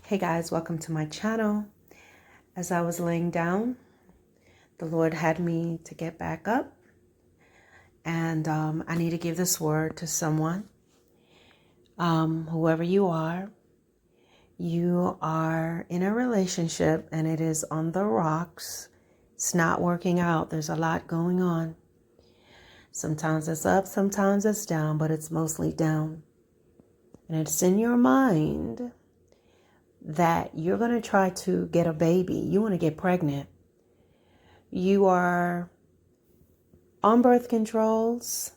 Hey guys, welcome to my channel. As I was laying down, the Lord had me to get back up, and I need to give this word to someone. Whoever you are in a relationship and it is on the rocks. It's not working out. There's a lot going on. Sometimes it's up, sometimes it's down, but it's mostly down. And it's in your mind that you're going to try to get a baby. You want to get pregnant. You are on birth controls.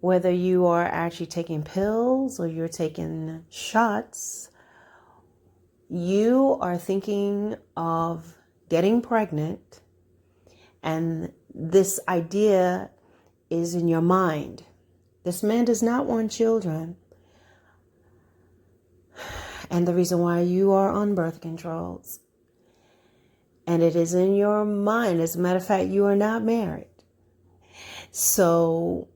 Whether you are actually taking pills or you're taking shots, you are thinking of getting pregnant, and this idea is in your mind. This man does not want children. And the reason why you are on birth controls. And it is in your mind. As a matter of fact, you are not married. So,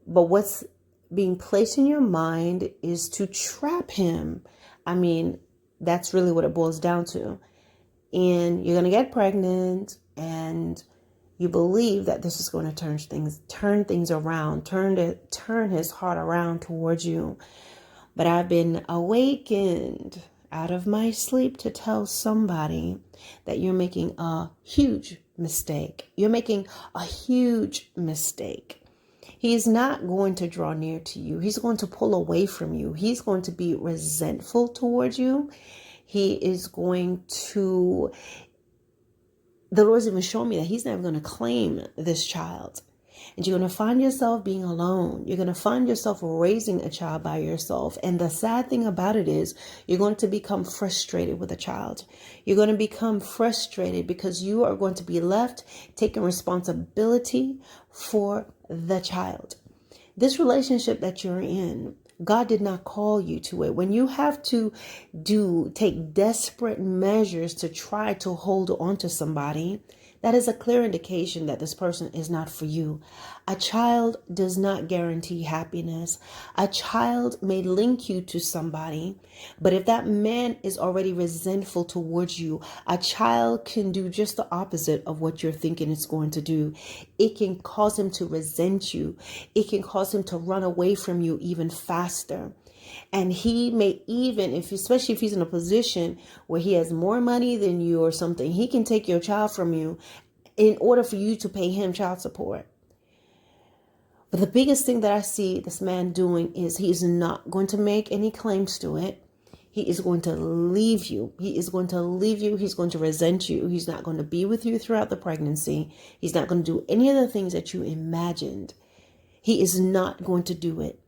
but what's being placed in your mind is to trap him. I mean, that's really what it boils down to. And you're going to get pregnant, and you believe that this is going to turn things around, turn his heart around towards you. But I've been awakened out of my sleep to tell somebody that you're making a huge mistake. You're making a huge mistake. He's not going to draw near to you. He's going to pull away from you. He's going to be resentful towards you. He is going to, the Lord's even showing me that he's never going to claim this child. And you're going to find yourself being alone. You're going to find yourself raising a child by yourself. And the sad thing about it is you're going to become frustrated with a child. You're going to become frustrated because you are going to be left taking responsibility for the child. This relationship that you're in, God did not call you to it. When you have to take desperate measures to try to hold on to somebody, that is a clear indication that this person is not for you. A child does not guarantee happiness. A child may link you to somebody, but if that man is already resentful towards you, a child can do just the opposite of what you're thinking it's going to do. It can cause him to resent you. It can cause him to run away from you even faster. And he may even, especially if he's in a position where he has more money than you or something, he can take your child from you in order for you to pay him child support. But the biggest thing that I see this man doing is he is not going to make any claims to it. He is going to leave you. He is going to leave you. He's going to resent you. He's not going to be with you throughout the pregnancy. He's not going to do any of the things that you imagined. He is not going to do it.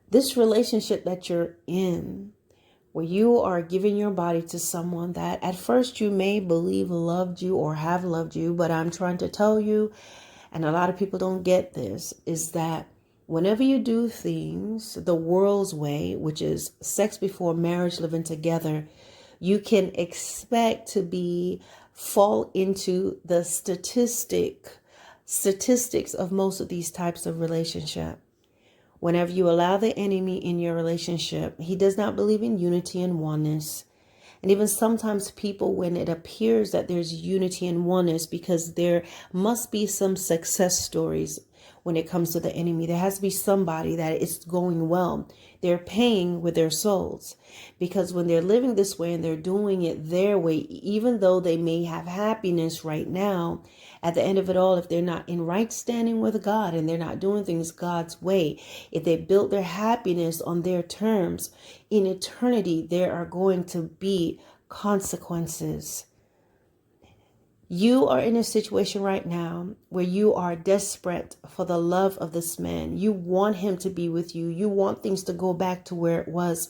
This relationship that you're in, where you are giving your body to someone that at first you may believe loved you or have loved you, but I'm trying to tell you, and a lot of people don't get this, is that whenever you do things the world's way, which is sex before marriage, living together, you can expect to fall into the statistics of most of these types of relationship. Whenever you allow the enemy in your relationship, he does not believe in unity and oneness. And even sometimes people, when it appears that there's unity and oneness, because there must be some success stories when it comes to the enemy. There has to be somebody that it's going well. They're paying with their souls, because when they're living this way and they're doing it their way, even though they may have happiness right now, at the end of it all, if they're not in right standing with God and they're not doing things God's way, if they built their happiness on their terms, in eternity, there are going to be consequences. You are in a situation right now where you are desperate for the love of this man. You want him to be with you. You want things to go back to where it was.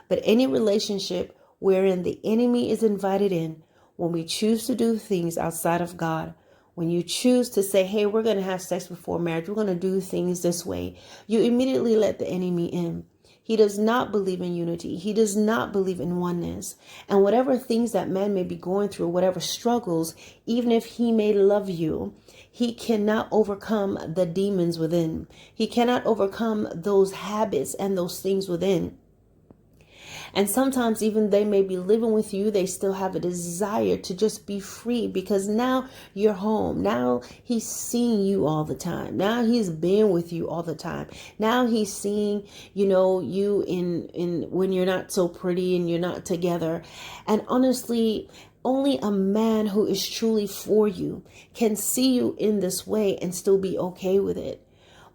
But any relationship wherein the enemy is invited in, when we choose to do things outside of God, when you choose to say, hey, we're going to have sex before marriage, we're going to do things this way, you immediately let the enemy in. He does not believe in unity. He does not believe in oneness. And whatever things that man may be going through, whatever struggles, even if he may love you, he cannot overcome the demons within. He cannot overcome those habits and those things within. And sometimes even they may be living with you, they still have a desire to just be free, because now you're home. Now he's seeing you all the time. Now he's been with you all the time. Now he's seeing, you in when you're not so pretty and you're not together. And honestly, only a man who is truly for you can see you in this way and still be okay with it.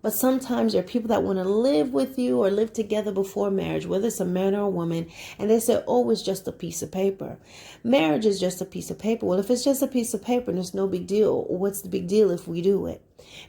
But sometimes there are people that want to live with you or live together before marriage, whether it's a man or a woman, and they say, oh, it's just a piece of paper. Marriage is just a piece of paper. Well, if it's just a piece of paper and it's no big deal, what's the big deal if we do it?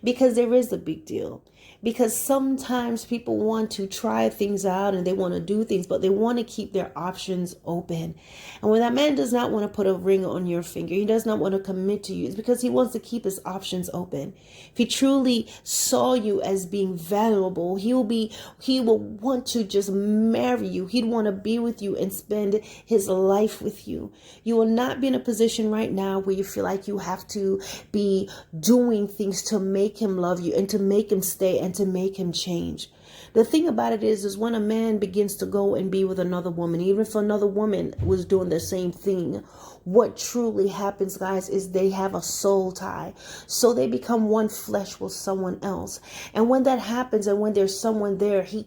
Because there is a big deal. Because sometimes people want to try things out and they want to do things, but they want to keep their options open. And when that man does not want to put a ring on your finger, he does not want to commit to you, it's because he wants to keep his options open. If he truly saw you as being valuable, he will want to just marry you. He'd want to be with you and spend his life with you. You will not be in a position right now where you feel like you have to be doing things to make him love you and to make him stay and to make him change. The thing about it is when a man begins to go and be with another woman, even if another woman was doing the same thing, what truly happens, guys, is they have a soul tie. So they become one flesh with someone else. And when that happens, and when there's someone there, she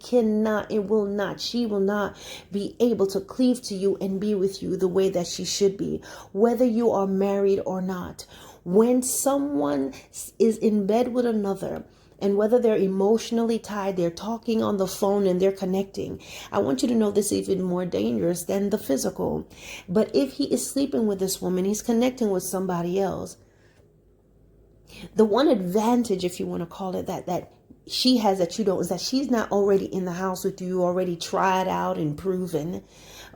will not be able to cleave to you and be with you the way that she should be, whether you are married or not. When someone is in bed with another, and whether they're emotionally tied, they're talking on the phone and they're connecting, I want you to know this is even more dangerous than the physical. But if he is sleeping with this woman, he's connecting with somebody else. The one advantage, if you want to call it that she has that you don't, is that she's not already in the house with you, already tried out and proven.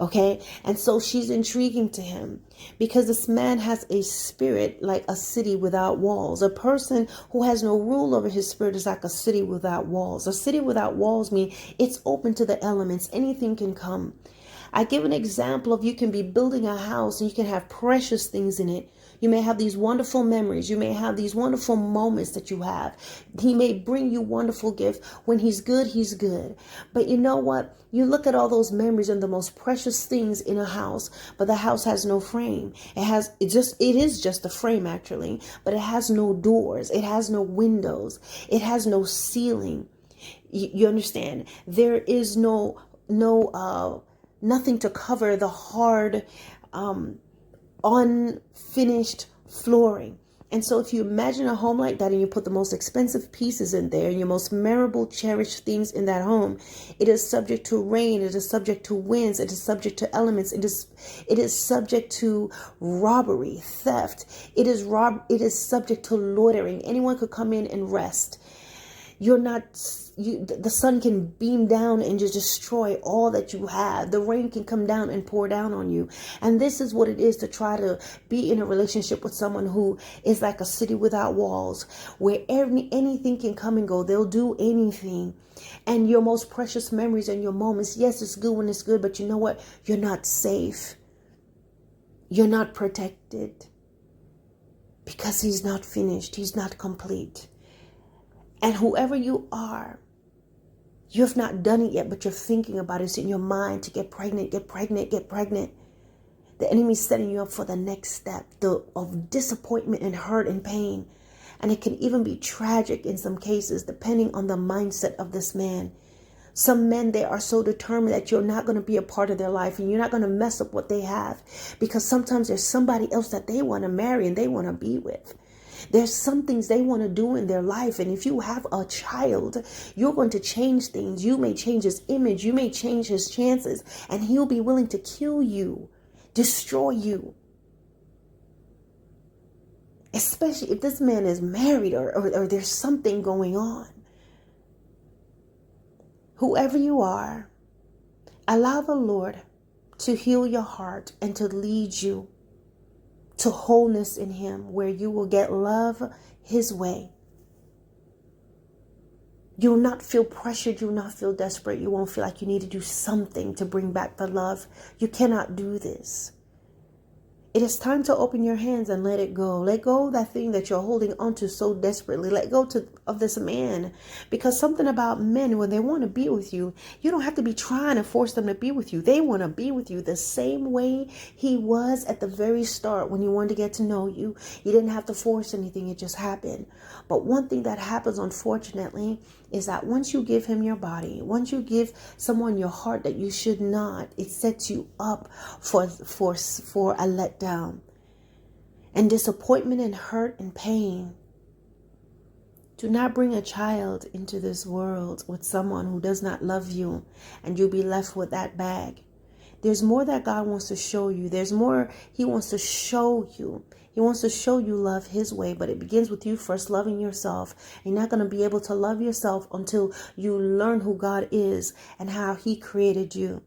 Okay. And so she's intriguing to him because this man has a spirit like a city without walls. A person who has no rule over his spirit is like a city without walls. A city without walls means it's open to the elements. Anything can come. I give an example of you can be building a house and you can have precious things in it. You may have these wonderful memories. You may have these wonderful moments that you have. He may bring you wonderful gifts. When he's good, he's good. But you know what? You look at all those memories and the most precious things in a house, but the house has no frame. It is just a frame actually, but it has no doors. It has no windows. It has no ceiling. You understand? There is nothing to cover the hard, unfinished flooring. And so if you imagine a home like that and you put the most expensive pieces in there and your most memorable, cherished things in that home, it is subject to rain, it is subject to winds, it is subject to elements, it is subject to robbery, theft, it is subject to loitering. Anyone could come in and rest. The sun can beam down and just destroy all that you have. The rain can come down and pour down on you. And this is what it is to try to be in a relationship with someone who is like a city without walls, where anything can come and go. They'll do anything. And your most precious memories and your moments, yes, it's good when it's good, but you know what? You're not safe. You're not protected because he's not finished. He's not complete. And whoever you are, you have not done it yet, but you're thinking about it. It's in your mind to get pregnant, get pregnant, get pregnant. The enemy's setting you up for the next step of disappointment and hurt and pain. And it can even be tragic in some cases, depending on the mindset of this man. Some men, they are so determined that you're not going to be a part of their life and you're not going to mess up what they have, because sometimes there's somebody else that they want to marry and they want to be with. There's some things they want to do in their life. And if you have a child, you're going to change things. You may change his image. You may change his chances. And he'll be willing to kill you, destroy you. Especially if this man is married or there's something going on. Whoever you are, allow the Lord to heal your heart and to lead you to wholeness in him, where you will get love his way. You will not feel pressured. You will not feel desperate. You won't feel like you need to do something to bring back the love. You cannot do this. It is time to open your hands and let it go. Let go of that thing that you're holding onto so desperately. Let go of this man. Because something about men, when they want to be with you, you don't have to be trying to force them to be with you. They want to be with you the same way he was at the very start when he wanted to get to know you. You didn't have to force anything. It just happened. But one thing that happens, unfortunately, is that once you give him your body, once you give someone your heart that you should not, it sets you up for a letdown and disappointment and hurt and pain. Do not bring a child into this world with someone who does not love you, and you'll be left with that bag. There's more that God wants to show you. There's more he wants to show you. He wants to show you love his way, but it begins with you first loving yourself. You're not going to be able to love yourself until you learn who God is and how he created you.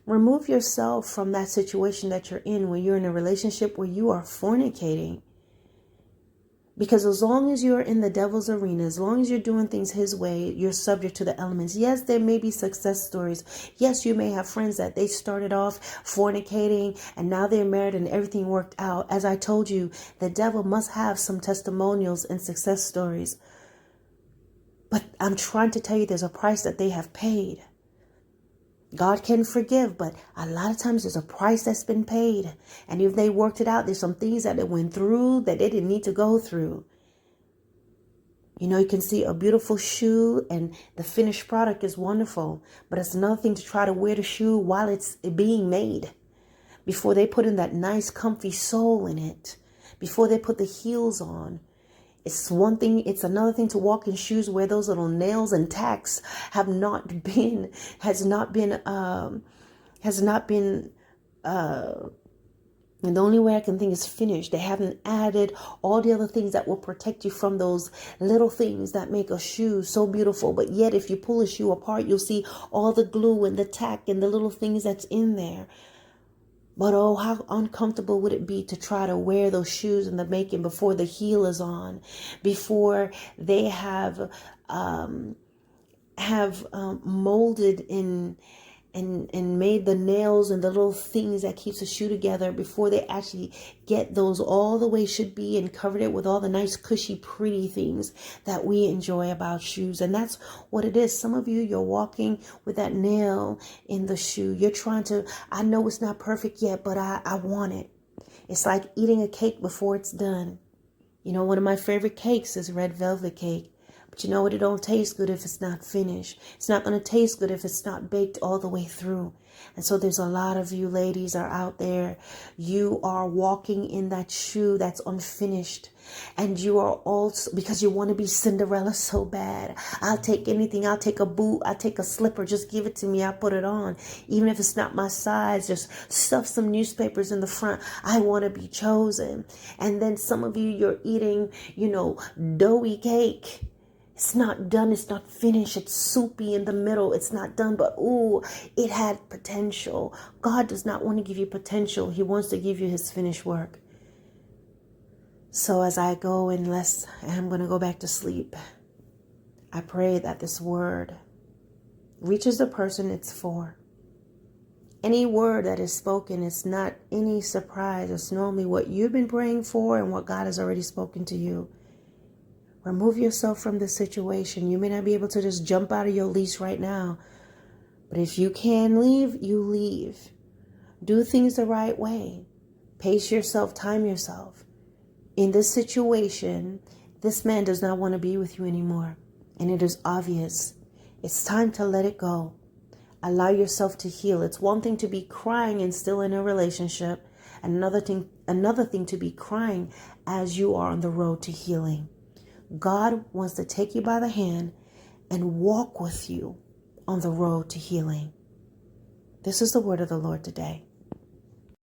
Remove yourself from that situation that you're in when you're in a relationship where you are fornicating. Because as long as you're in the devil's arena, as long as you're doing things his way, you're subject to the elements. Yes, there may be success stories. Yes, you may have friends that they started off fornicating and now they're married and everything worked out. As I told you, the devil must have some testimonials and success stories. But I'm trying to tell you there's a price that they have paid. God can forgive, but a lot of times there's a price that's been paid. And if they worked it out, there's some things that they went through that they didn't need to go through. You know, you can see a beautiful shoe and the finished product is wonderful. But it's another thing to try to wear the shoe while it's being made. Before they put in that nice comfy sole in it. Before they put the heels on. It's one thing, it's another thing to walk in shoes where those little nails and tacks has not been, and the only way I can think is finished. They haven't added all the other things that will protect you from those little things that make a shoe so beautiful. But yet, if you pull a shoe apart, you'll see all the glue and the tack and the little things that's in there. But oh, how uncomfortable would it be to try to wear those shoes in the making before the heel is on, before they have molded in and made the nails and the little things that keeps the shoe together, before they actually get those all the way should be and covered it with all the nice cushy pretty things that we enjoy about shoes. And that's what it is. Some of you, you're walking with that nail in the shoe. You're trying to, I know it's not perfect yet, but I want it. It's like eating a cake before it's done. You know, one of my favorite cakes is red velvet cake. But you know what? It don't taste good if it's not finished. It's not going to taste good if it's not baked all the way through. And so there's a lot of you ladies are out there. You are walking in that shoe that's unfinished. And you are also, because you want to be Cinderella so bad. I'll take anything. I'll take a boot. I'll take a slipper. Just give it to me. I'll put it on. Even if it's not my size, just stuff some newspapers in the front. I want to be chosen. And then some of you, you're eating, doughy cake. It's not done. It's not finished. It's soupy in the middle. It's not done, but ooh, it had potential. God does not want to give you potential. He wants to give you his finished work. So as I go and I'm going to go back to sleep, I pray that this word reaches the person it's for. Any word that is spoken is not any surprise. It's normally what you've been praying for and what God has already spoken to you. Remove yourself from the situation. You may not be able to just jump out of your lease right now. But if you can leave, you leave. Do things the right way. Pace yourself, time yourself. In this situation, this man does not want to be with you anymore. And it is obvious. It's time to let it go. Allow yourself to heal. It's one thing to be crying and still in a relationship. Another thing to be crying as you are on the road to healing. God wants to take you by the hand and walk with you on the road to healing. This is the word of the Lord today.